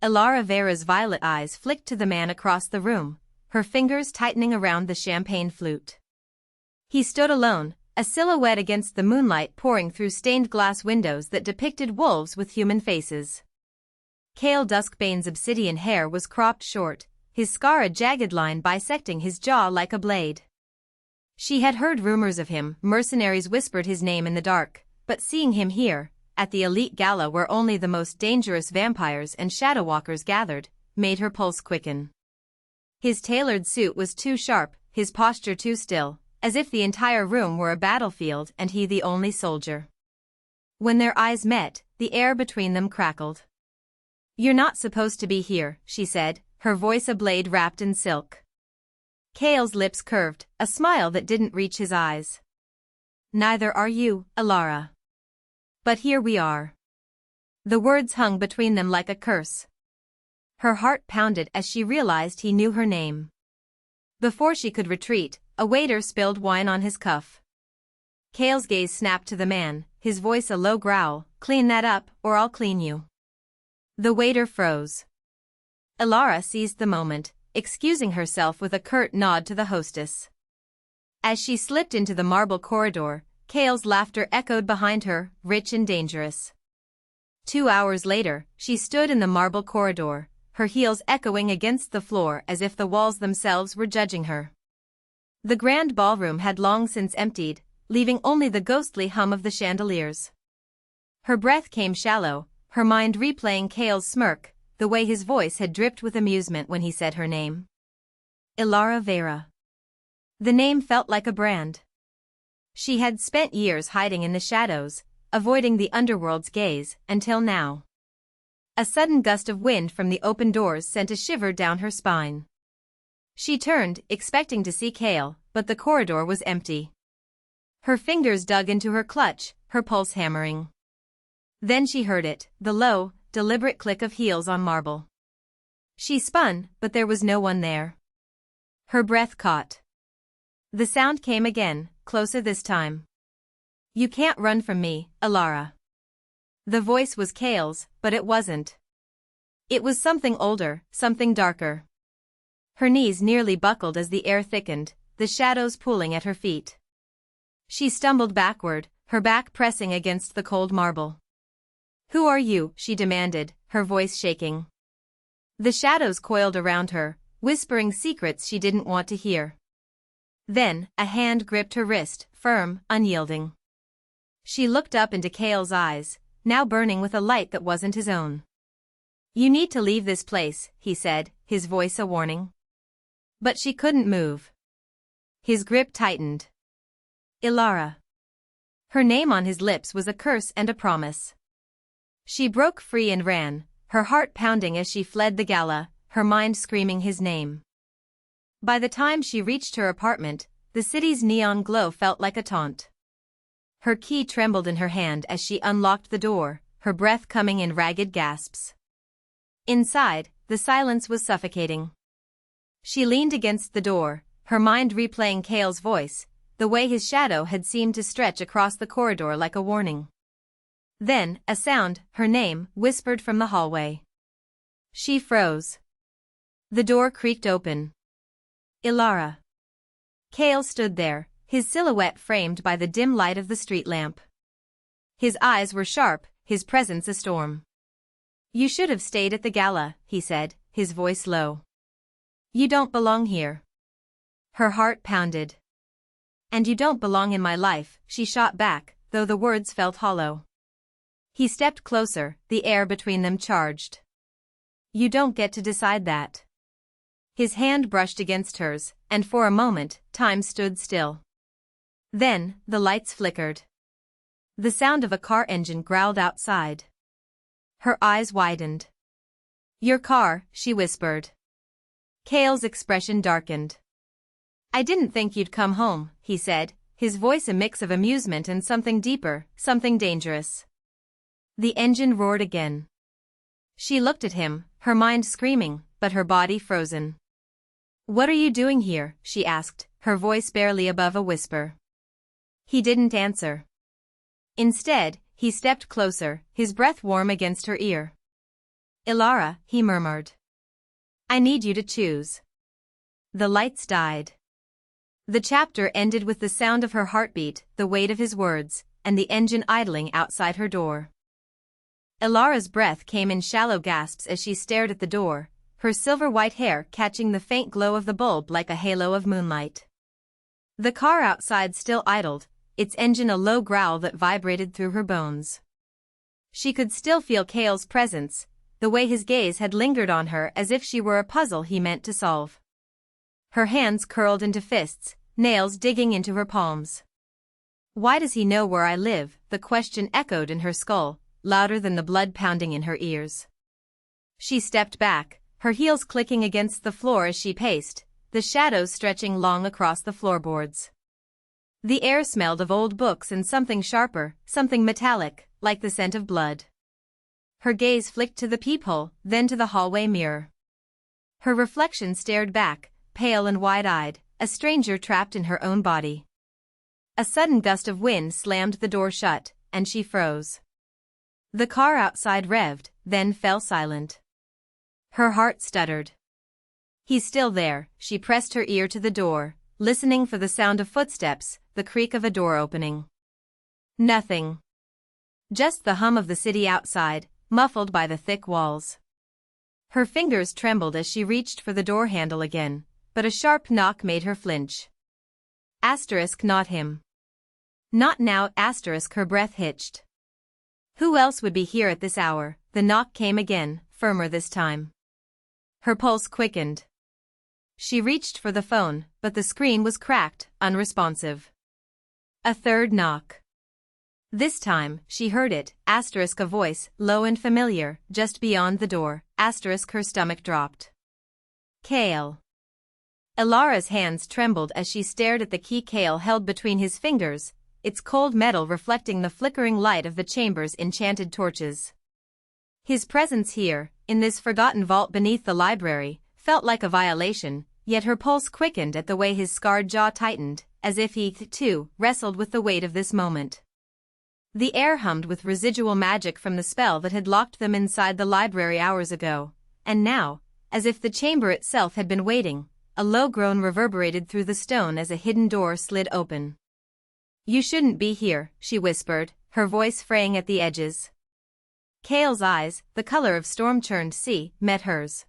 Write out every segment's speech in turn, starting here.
Elara Vera's violet eyes flicked to the man across the room, her fingers tightening around the champagne flute. He stood alone, a silhouette against the moonlight pouring through stained glass windows that depicted wolves with human faces. Kale Duskbane's obsidian hair was cropped short, his scar a jagged line bisecting his jaw like a blade. She had heard rumors of him, mercenaries whispered his name in the dark, but seeing him here, at the elite gala where only the most dangerous vampires and shadowwalkers gathered, made her pulse quicken. His tailored suit was too sharp, his posture too still, as if the entire room were a battlefield and he the only soldier. When their eyes met, the air between them crackled. "You're not supposed to be here," she said, her voice a blade wrapped in silk. Kale's lips curved, a smile that didn't reach his eyes. "Neither are you, Elara. But here we are." The words hung between them like a curse. Her heart pounded as she realized he knew her name. Before she could retreat, a waiter spilled wine on his cuff. Kale's gaze snapped to the man, his voice a low growl, "Clean that up, or I'll clean you." The waiter froze. Elara seized the moment, excusing herself with a curt nod to the hostess. As she slipped into the marble corridor, Kale's laughter echoed behind her, rich and dangerous. 2 hours later, she stood in the marble corridor, her heels echoing against the floor as if the walls themselves were judging her. The grand ballroom had long since emptied, leaving only the ghostly hum of the chandeliers. Her breath came shallow, her mind replaying Kale's smirk, the way his voice had dripped with amusement when he said her name. Elara Vera. The name felt like a brand. She had spent years hiding in the shadows, avoiding the underworld's gaze, until now. A sudden gust of wind from the open doors sent a shiver down her spine. She turned, expecting to see Kale, but the corridor was empty. Her fingers dug into her clutch, her pulse hammering. Then she heard it, the low, deliberate click of heels on marble. She spun, but there was no one there. Her breath caught. The sound came again, closer this time. "You can't run from me, Elara." The voice was Kale's, but it wasn't. It was something older, something darker. Her knees nearly buckled as the air thickened, the shadows pooling at her feet. She stumbled backward, her back pressing against the cold marble. "Who are you?" she demanded, her voice shaking. The shadows coiled around her, whispering secrets she didn't want to hear. Then, a hand gripped her wrist, firm, unyielding. She looked up into Kale's eyes, now burning with a light that wasn't his own. "You need to leave this place," he said, his voice a warning. But she couldn't move. His grip tightened. Elara. Her name on his lips was a curse and a promise. She broke free and ran, her heart pounding as she fled the gala, her mind screaming his name. By the time she reached her apartment, the city's neon glow felt like a taunt. Her key trembled in her hand as she unlocked the door, her breath coming in ragged gasps. Inside, the silence was suffocating. She leaned against the door, her mind replaying Kale's voice, the way his shadow had seemed to stretch across the corridor like a warning. Then, a sound, her name, whispered from the hallway. She froze. The door creaked open. Elara. Kale stood there, his silhouette framed by the dim light of the street lamp. His eyes were sharp, his presence a storm. "You should have stayed at the gala," he said, his voice low. "You don't belong here." Her heart pounded. "And you don't belong in my life," she shot back, though the words felt hollow. He stepped closer, the air between them charged. "You don't get to decide that." His hand brushed against hers, and for a moment, time stood still. Then, the lights flickered. The sound of a car engine growled outside. Her eyes widened. "Your car," she whispered. Kale's expression darkened. "I didn't think you'd come home," he said, his voice a mix of amusement and something deeper, something dangerous. The engine roared again. She looked at him, her mind screaming, but her body frozen. "What are you doing here?" she asked, her voice barely above a whisper. He didn't answer. Instead, he stepped closer, his breath warm against her ear. Ilara, he murmured. I need you to choose. The lights died. The chapter ended with the sound of her heartbeat, the weight of his words, and the engine idling outside her door. Ilara's breath came in shallow gasps as she stared at the door, her silver-white hair catching the faint glow of the bulb like a halo of moonlight. The car outside still idled, its engine a low growl that vibrated through her bones. She could still feel Cale's presence, the way his gaze had lingered on her as if she were a puzzle he meant to solve. Her hands curled into fists, nails digging into her palms. Why does he know where I live? The question echoed in her skull, louder than the blood pounding in her ears. She stepped back, her heels clicking against the floor as she paced, the shadows stretching long across the floorboards. The air smelled of old books and something sharper, something metallic, like the scent of blood. Her gaze flicked to the peephole, then to the hallway mirror. Her reflection stared back, pale and wide-eyed, a stranger trapped in her own body. A sudden gust of wind slammed the door shut, and she froze. The car outside revved, then fell silent. Her heart stuttered. He's still there, she pressed her ear to the door, listening for the sound of footsteps, the creak of a door opening. Nothing. Just the hum of the city outside, muffled by the thick walls. Her fingers trembled as she reached for the door handle again, but a sharp knock made her flinch. Asterisk not him. Not now, asterisk her breath hitched. Who else would be here at this hour? The knock came again, firmer this time. Her pulse quickened. She reached for the phone, but the screen was cracked, unresponsive. A third knock. This time, she heard it, asterisk a voice, low and familiar, just beyond the door, asterisk her stomach dropped. Cale. Ilara's hands trembled as she stared at the key Cale held between his fingers, its cold metal reflecting the flickering light of the chamber's enchanted torches. His presence here, in this forgotten vault beneath the library, felt like a violation, yet her pulse quickened at the way his scarred jaw tightened, as if he, too, wrestled with the weight of this moment. The air hummed with residual magic from the spell that had locked them inside the library hours ago, and now, as if the chamber itself had been waiting, a low groan reverberated through the stone as a hidden door slid open. You shouldn't be here, she whispered, her voice fraying at the edges. Cale's eyes, the color of storm-churned sea, met hers.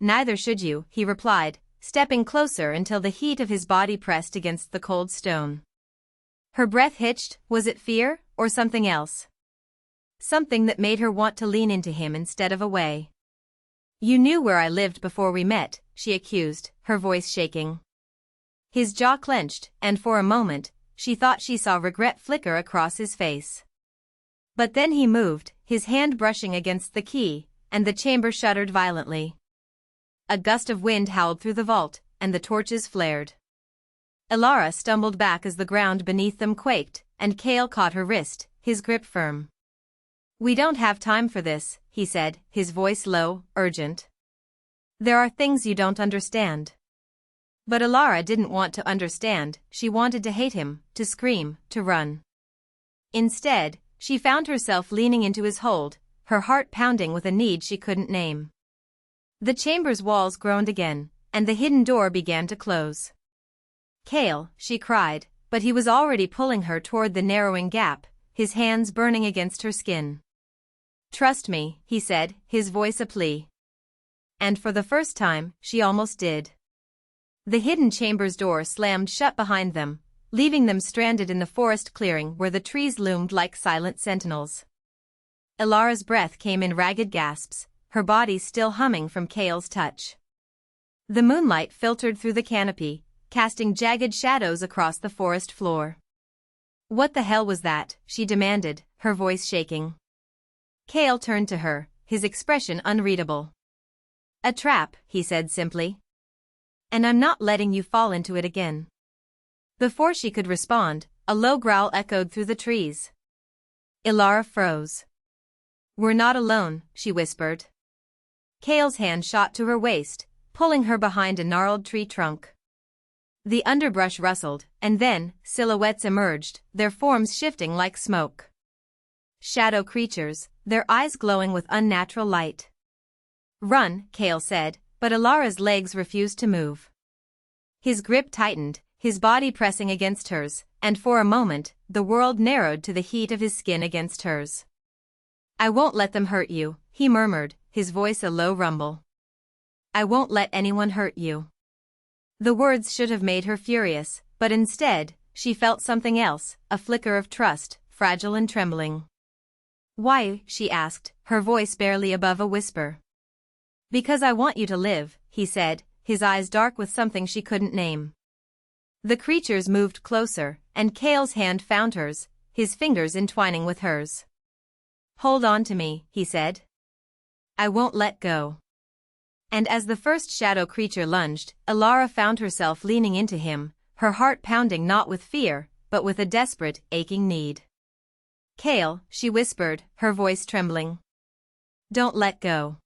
Neither should you, he replied, stepping closer until the heat of his body pressed against the cold stone. Her breath hitched. Was it fear, or something else? Something that made her want to lean into him instead of away. You knew where I lived before we met, she accused, her voice shaking. His jaw clenched, and for a moment, she thought she saw regret flicker across his face. But then he moved, his hand brushing against the key, and the chamber shuddered violently. A gust of wind howled through the vault, and the torches flared. Ilara stumbled back as the ground beneath them quaked, and Cale caught her wrist, his grip firm. We don't have time for this, he said, his voice low, urgent. There are things you don't understand. But Ilara didn't want to understand, she wanted to hate him, to scream, to run. Instead, she found herself leaning into his hold, her heart pounding with a need she couldn't name. The chamber's walls groaned again, and the hidden door began to close. Cale, she cried, but he was already pulling her toward the narrowing gap, his hands burning against her skin. Trust me, he said, his voice a plea. And for the first time, she almost did. The hidden chamber's door slammed shut behind them, leaving them stranded in the forest clearing where the trees loomed like silent sentinels. Ilara's breath came in ragged gasps, her body still humming from Cale's touch. The moonlight filtered through the canopy, casting jagged shadows across the forest floor. What the hell was that? She demanded, her voice shaking. Cale turned to her, his expression unreadable. A trap, he said simply. And I'm not letting you fall into it again. Before she could respond, a low growl echoed through the trees. Ilara froze. We're not alone, she whispered. Cale's hand shot to her waist, pulling her behind a gnarled tree trunk. The underbrush rustled, and then, silhouettes emerged, their forms shifting like smoke. Shadow creatures, their eyes glowing with unnatural light. Run, Kale said, but Alara's legs refused to move. His grip tightened, his body pressing against hers, and for a moment, the world narrowed to the heat of his skin against hers. I won't let them hurt you, he murmured, his voice a low rumble. I won't let anyone hurt you. The words should have made her furious, but instead, she felt something else, a flicker of trust, fragile and trembling. Why? She asked, her voice barely above a whisper. Because I want you to live, he said, his eyes dark with something she couldn't name. The creatures moved closer, and Kale's hand found hers, his fingers entwining with hers. Hold on to me, he said. I won't let go. And as the first shadow creature lunged, Alara found herself leaning into him, her heart pounding not with fear, but with a desperate, aching need. Kale, she whispered, her voice trembling. Don't let go.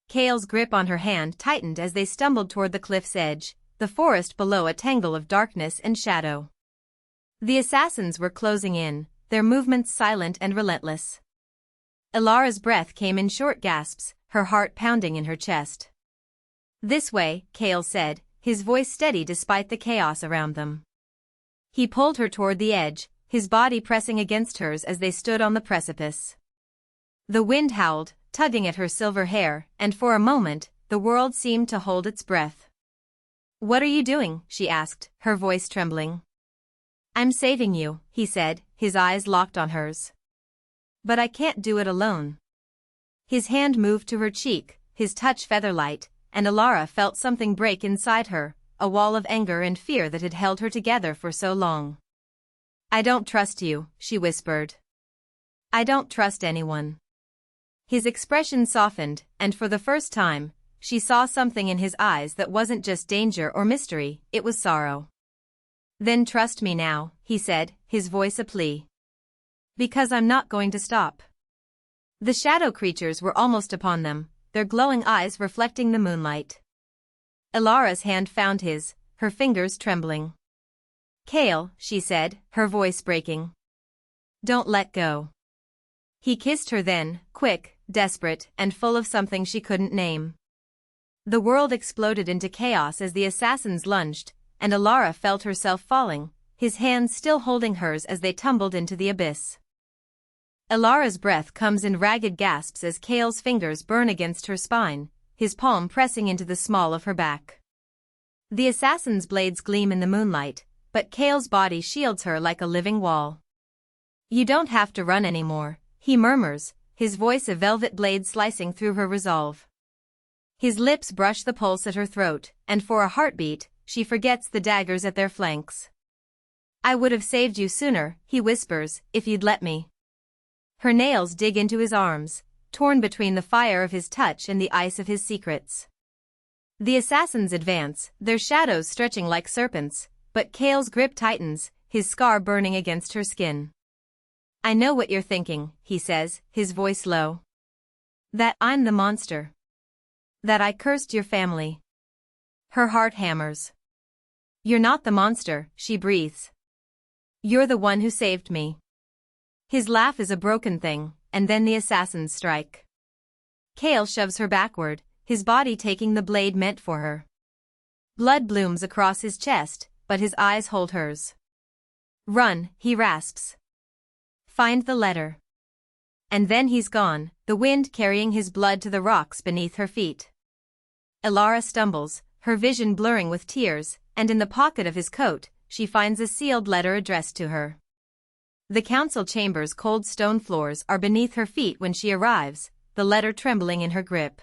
Kale's grip on her hand tightened as they stumbled toward the cliff's edge, the forest below a tangle of darkness and shadow. The assassins were closing in, their movements silent and relentless. Alara's breath came in short gasps, her heart pounding in her chest. This way, Kale said, his voice steady despite the chaos around them. He pulled her toward the edge, his body pressing against hers as they stood on the precipice. The wind howled, tugging at her silver hair, and for a moment, the world seemed to hold its breath. What are you doing? She asked, her voice trembling. I'm saving you, he said, his eyes locked on hers. But I can't do it alone. His hand moved to her cheek, his touch feather-light, and Alara felt something break inside her, a wall of anger and fear that had held her together for so long. I don't trust you, she whispered. I don't trust anyone. His expression softened, and for the first time, she saw something in his eyes that wasn't just danger or mystery, it was sorrow. Then trust me now, he said, his voice a plea. Because I'm not going to stop. The shadow creatures were almost upon them, their glowing eyes reflecting the moonlight. Alara's hand found his, her fingers trembling. Kale, she said, her voice breaking. Don't let go. He kissed her then, quick, desperate, and full of something she couldn't name. The world exploded into chaos as the assassins lunged, and Alara felt herself falling, his hands still holding hers as they tumbled into the abyss. Alara's breath comes in ragged gasps as Kale's fingers burn against her spine, his palm pressing into the small of her back. The assassin's blades gleam in the moonlight, but Kale's body shields her like a living wall. You don't have to run anymore, he murmurs, his voice a velvet blade slicing through her resolve. His lips brush the pulse at her throat, and for a heartbeat, she forgets the daggers at their flanks. I would have saved you sooner, he whispers, if you'd let me. Her nails dig into his arms, torn between the fire of his touch and the ice of his secrets. The assassins advance, their shadows stretching like serpents, but Kale's grip tightens, his scar burning against her skin. I know what you're thinking, he says, his voice low. That I'm the monster. That I cursed your family. Her heart hammers. You're not the monster, she breathes. You're the one who saved me. His laugh is a broken thing, and then the assassins strike. Kale shoves her backward, his body taking the blade meant for her. Blood blooms across his chest, but his eyes hold hers. Run, he rasps. Find the letter. And then he's gone, the wind carrying his blood to the rocks beneath her feet. Alara stumbles, her vision blurring with tears, and in the pocket of his coat, she finds a sealed letter addressed to her. The council chamber's cold stone floors are beneath her feet when she arrives, the letter trembling in her grip.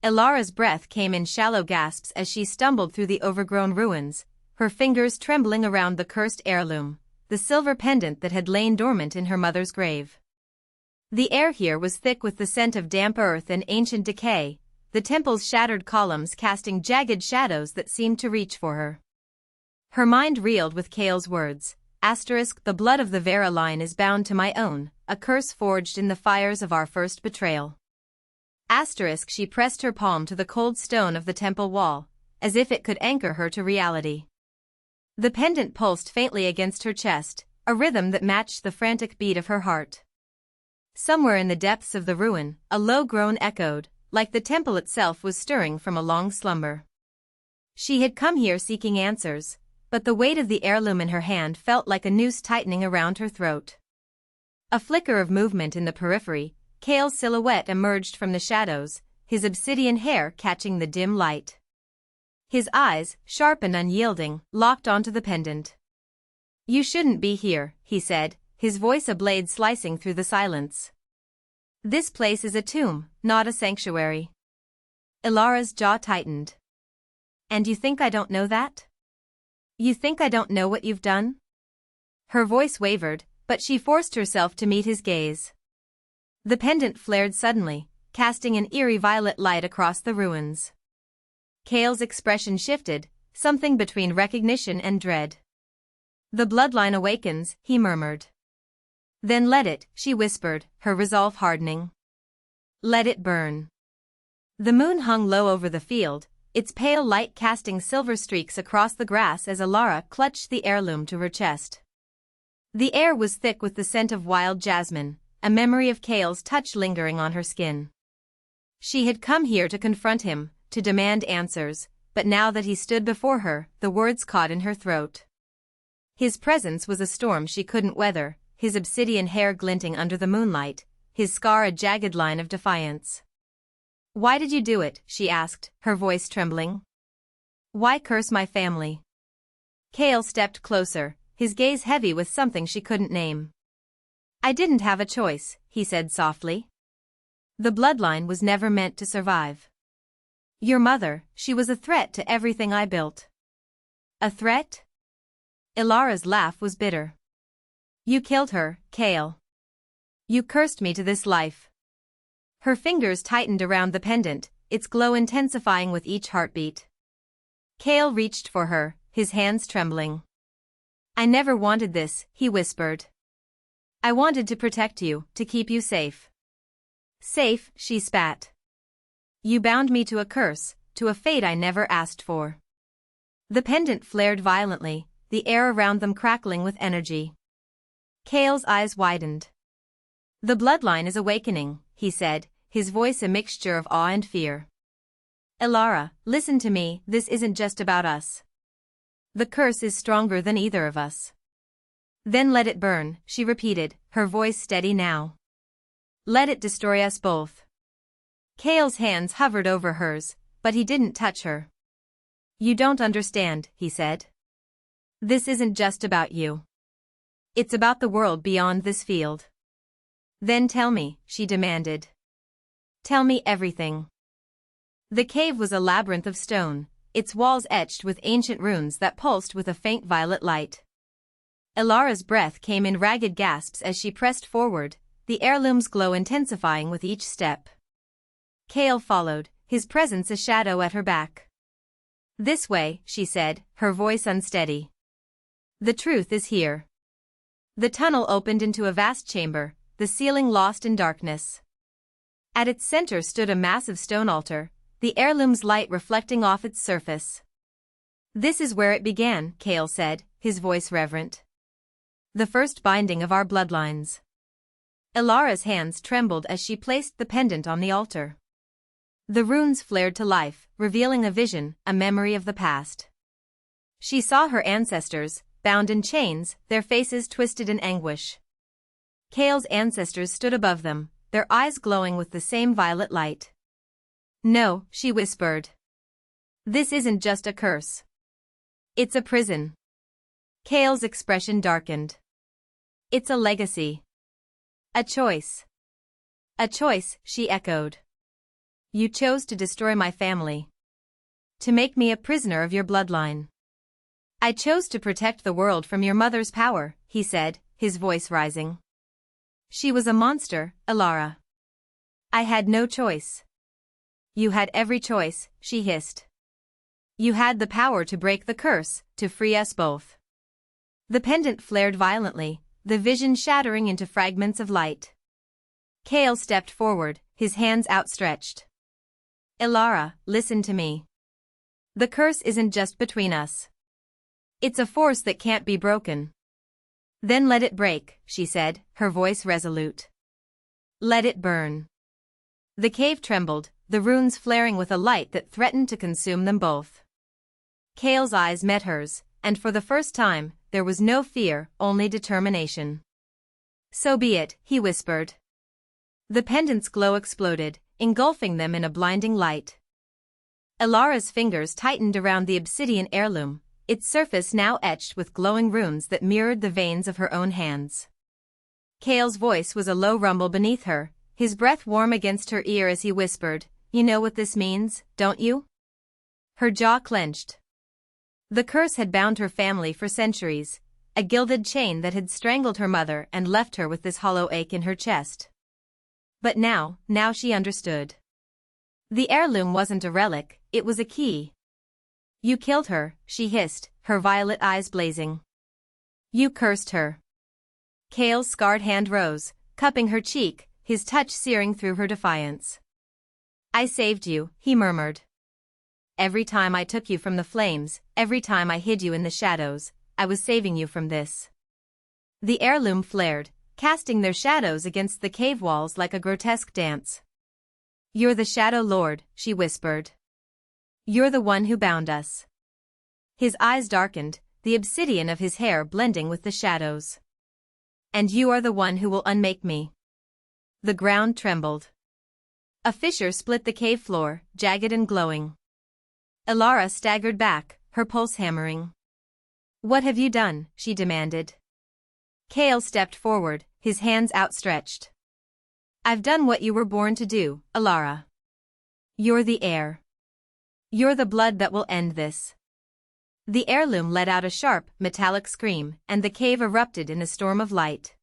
Alara's breath came in shallow gasps as she stumbled through the overgrown ruins, her fingers trembling around the cursed heirloom, the silver pendant that had lain dormant in her mother's grave. The air here was thick with the scent of damp earth and ancient decay, the temple's shattered columns casting jagged shadows that seemed to reach for her. Her mind reeled with Kale's words. The blood of the Vera line is bound to my own, a curse forged in the fires of our first betrayal. She pressed her palm to the cold stone of the temple wall, as if it could anchor her to reality. The pendant pulsed faintly against her chest, a rhythm that matched the frantic beat of her heart. Somewhere in the depths of the ruin, a low groan echoed, like the temple itself was stirring from a long slumber. She had come here seeking answers, but the weight of the heirloom in her hand felt like a noose tightening around her throat. A flicker of movement in the periphery, Kale's silhouette emerged from the shadows, his obsidian hair catching the dim light. His eyes, sharp and unyielding, locked onto the pendant. "You shouldn't be here," he said, his voice a blade slicing through the silence. "This place is a tomb, not a sanctuary." Ilara's jaw tightened. "And you think I don't know that? You think I don't know what you've done?" Her voice wavered, but she forced herself to meet his gaze. The pendant flared suddenly, casting an eerie violet light across the ruins. Kale's expression shifted, something between recognition and dread. "The bloodline awakens," he murmured. "Then let it," she whispered, her resolve hardening. "Let it burn." The moon hung low over the field, its pale light casting silver streaks across the grass as Ilara clutched the heirloom to her chest. The air was thick with the scent of wild jasmine, a memory of Kale's touch lingering on her skin. She had come here to confront him, to demand answers, but now that he stood before her, the words caught in her throat. His presence was a storm she couldn't weather, his obsidian hair glinting under the moonlight, his scar a jagged line of defiance. "Why did you do it?" she asked, her voice trembling. "Why curse my family?" Kale stepped closer, his gaze heavy with something she couldn't name. "I didn't have a choice," he said softly. "The bloodline was never meant to survive. Your mother, she was a threat to everything I built." "A threat?" Ilara's laugh was bitter. "You killed her, Kale. You cursed me to this life." Her fingers tightened around the pendant, its glow intensifying with each heartbeat. Kale reached for her, his hands trembling. "I never wanted this," he whispered. "I wanted to protect you, to keep you safe." "Safe," she spat. "You bound me to a curse, to a fate I never asked for." The pendant flared violently, the air around them crackling with energy. Kale's eyes widened. "The bloodline is awakening," he said, his voice a mixture of awe and fear. "Ilara, listen to me, this isn't just about us. The curse is stronger than either of us." "Then let it burn," she repeated, her voice steady now. "Let it destroy us both." Kale's hands hovered over hers, but he didn't touch her. "You don't understand," he said. "This isn't just about you. It's about the world beyond this field." "Then tell me," she demanded. "Tell me everything." The cave was a labyrinth of stone, its walls etched with ancient runes that pulsed with a faint violet light. Ilara's breath came in ragged gasps as she pressed forward, the heirloom's glow intensifying with each step. Kale followed, his presence a shadow at her back. "This way," she said, her voice unsteady. "The truth is here." The tunnel opened into a vast chamber, the ceiling lost in darkness. At its center stood a massive stone altar, the heirloom's light reflecting off its surface. "This is where it began," Kale said, his voice reverent. "The first binding of our bloodlines." Ilara's hands trembled as she placed the pendant on the altar. The runes flared to life, revealing a vision, a memory of the past. She saw her ancestors, bound in chains, their faces twisted in anguish. Kale's ancestors stood above them, their eyes glowing with the same violet light. "No," she whispered. "This isn't just a curse. It's a prison." Kale's expression darkened. "It's a legacy. A choice." "A choice," she echoed. "You chose to destroy my family. To make me a prisoner of your bloodline." "I chose to protect the world from your mother's power," he said, his voice rising. "She was a monster, Ilara. I had no choice." "You had every choice," she hissed. "You had the power to break the curse, to free us both." The pendant flared violently, the vision shattering into fragments of light. Kale stepped forward, his hands outstretched. "Ilara, listen to me. The curse isn't just between us. It's a force that can't be broken." "Then let it break," she said, her voice resolute. "Let it burn." The cave trembled, the runes flaring with a light that threatened to consume them both. Kale's eyes met hers, and for the first time, there was no fear, only determination. "So be it," he whispered. The pendant's glow exploded, engulfing them in a blinding light. Elara's fingers tightened around the obsidian heirloom, its surface now etched with glowing runes that mirrored the veins of her own hands. Kale's voice was a low rumble beneath her, his breath warm against her ear as he whispered, "You know what this means, don't you?" Her jaw clenched. The curse had bound her family for centuries, a gilded chain that had strangled her mother and left her with this hollow ache in her chest. But now she understood. The heirloom wasn't a relic, it was a key. "You killed her," she hissed, her violet eyes blazing. "You cursed her." Kale's scarred hand rose, cupping her cheek, his touch searing through her defiance. "I saved you," he murmured. "Every time I took you from the flames, every time I hid you in the shadows, I was saving you from this." The heirloom flared, casting their shadows against the cave walls like a grotesque dance. "You're the Shadow Lord," she whispered. "You're the one who bound us." His eyes darkened, the obsidian of his hair blending with the shadows. "And you are the one who will unmake me." The ground trembled. A fissure split the cave floor, jagged and glowing. Elara staggered back, her pulse hammering. "What have you done?" she demanded. Kale stepped forward, his hands outstretched. "I've done what you were born to do, Elara. You're the heir. You're the blood that will end this." The heirloom let out a sharp, metallic scream, and the cave erupted in a storm of light.